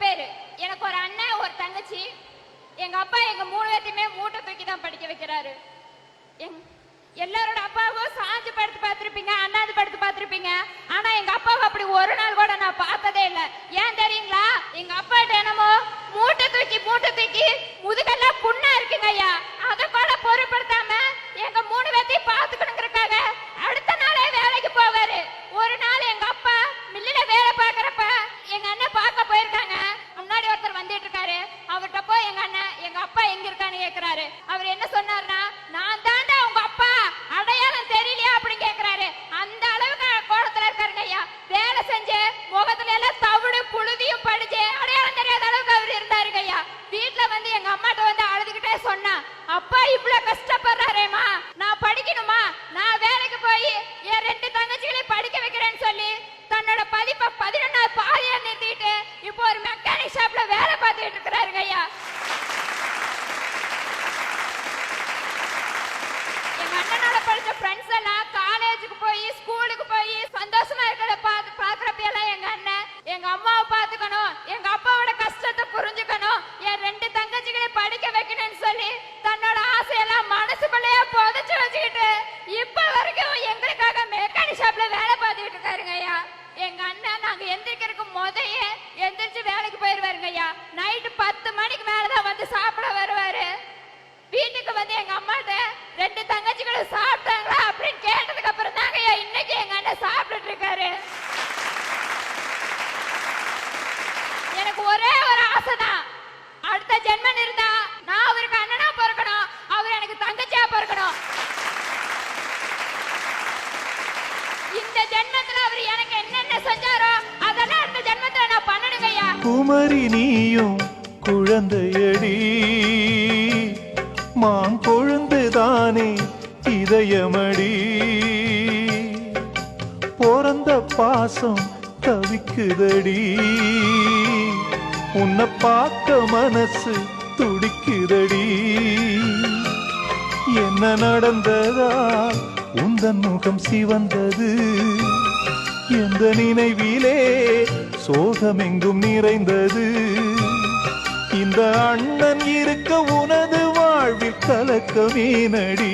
பேரு. எனக்கு ஒரு அண்ணன் ஒரு தங்கச்சி. எங்க அப்பா எங்க 3 பேத்தையுமே மூட்டை தூக்கி தான் படிக்க வைக்கிறாரு. எல்லாரோட அப்பாவும் சாஞ்சு படுத்து பார்த்திருப்பீங்க, அண்ணாந்து படுத்து பார்த்திருப்பீங்க. ஆனா எங்க அப்பாவை அப்படி ஒரு நாள் கூட நான் பார்த்ததே இல்லை. ஏன் தெரியுங்களா? எங்க அப்பா என்னமோ மூட்டை தூக்கி முதுகெல்லாம் புண்ணா இருக்குங்க ஐயா. அதை கூட பொருட்படுத்தாம எங்க 3 பேத்தையும் பார்த்துக்கணுங்கிறக்காக அடுத்த நாளே வேலைக்கு போவாரு. ஒரு நாள் எங்க அப்பா மில்லில வேலை பார்க்கறப்ப எங்க அண்ணன் பார்க்க போயிருக்காங்க. முன்னாடி ஒருத்தர் வந்துட்டு இருக்காரு. அவர்கிட்ட போய் எங்க அண்ணன் எங்க அப்பா எங்க இருக்கான்னு கேட்கிறாரு. அவர் என்ன சொன்னாருன்னா, நான் தாண்டா உங்க அப்பா, அடையாளம் தெரியலையா அப்படின்னு கேட்கிறாரு. அந்த அளவுக்கு கோலத்துல இருக்காருங்க ஐயா. வேலை செஞ்சு முகத்துல எல்லாம் தவிடு புழுதியும் படிச்சு அடையாளம் தெரியாத அளவுக்கு அவர் இருந்தாருங்க ஐயா. வீட்டுல வந்து எங்க அம்மாட்ட வந்து அழுதுகிட்டே சொன்னா, அப்பா இவ்வளவு கஷ்டப்படுறாரேமா, நான் படிக்கணுமா, நான் வேலைக்கு போய் என் 2 தங்கச்சிகளையும் படிக்க வைக்கிறேன்னு சொல்லி தன்னோட பதிப்பை 11வது பாதியா நிறுத்திட்டு இப்போ ஒரு மெக்கானிக் ஷாப்ல வேலை பார்த்துட்டு இருக்கிறாருங்க ஐயா. எங்க அண்ணனால படிச்ச ஃப்ரெண்ட்ஸ் எல்லாம் காலேஜுக்கு போய் ஸ்கூலுக்கு போய் சந்தோஷமா இருக்கிறத பாக்குறப்ப எல்லாம் எங்க அண்ணன் எங்க அம்மாவை பாத்துக்கணும், எங்க அப்பாவோட கஷ்டத்தை புரிஞ்சுக்கணும், என் 2 தங்கச்சிகளை படிக்க வைக்கணும்னு சொல்லி தன்னோட ஆசையெல்லாம் மனசுக்குள்ளேயே புதைச்சு வச்சுக்கிட்டு இப்ப வரைக்கும் எங்களுக்காக மெக்கானிக் ஷாப்ல வேலை பார்த்துக்கிட்டு இருக்காருங்க ஐயா. எங்க அண்ணன் நாங்க எந்திரிக்கிறதுக்கு முதையே எந்திரிச்சு வேலைக்கு போயிருவாருங்க ஐயா. நைட்டு 10 மணிக்கு மேலதான் வந்து சாப்பிட வருவாரு. வீட்டுக்கு வந்து எங்க அம்மாட்ட 2 தங்கச்சிகளும் சாப்பிட்டாங்களா அப்படின்னு கேட்டதுக்கு அப்புறம் தாங்க ஐயா இன்னைக்கு எங்க அண்ணன் சாப்பிட்டுட்டு இருக்காரு. எனக்கு ஒரே ஒரு ஆசைதான், அடுத்த ஜென்மம் இருந்தா நான் அவருக்கு அண்ணனா பிறக்கணும், அவர் எனக்கு தங்கச்சியா பிறக்கணும். இந்த ஜென்மத்துல அவர் எனக்கு என்னென்ன செஞ்சாரோ அதெல்லாம் அடுத்த ஜென்மத்துல நான் பண்ணணுங்க ஐயா. குமரி நீயும் குழந்தையடி, மாங்கொழுந்துதானே இதயமடி, பிறந்த பாசம் தவிக்குதடி, உன்னை பார்க்க மனசு துடிக்குதடி, என்ன நடந்ததா உந்தன் முகம் சிவந்தது, எந்த நினைவிலே சோகமெங்கும் நிறைந்தது, இந்த அண்ணன் இருக்க உனது வாழ்வில் கலக்கமே நடி.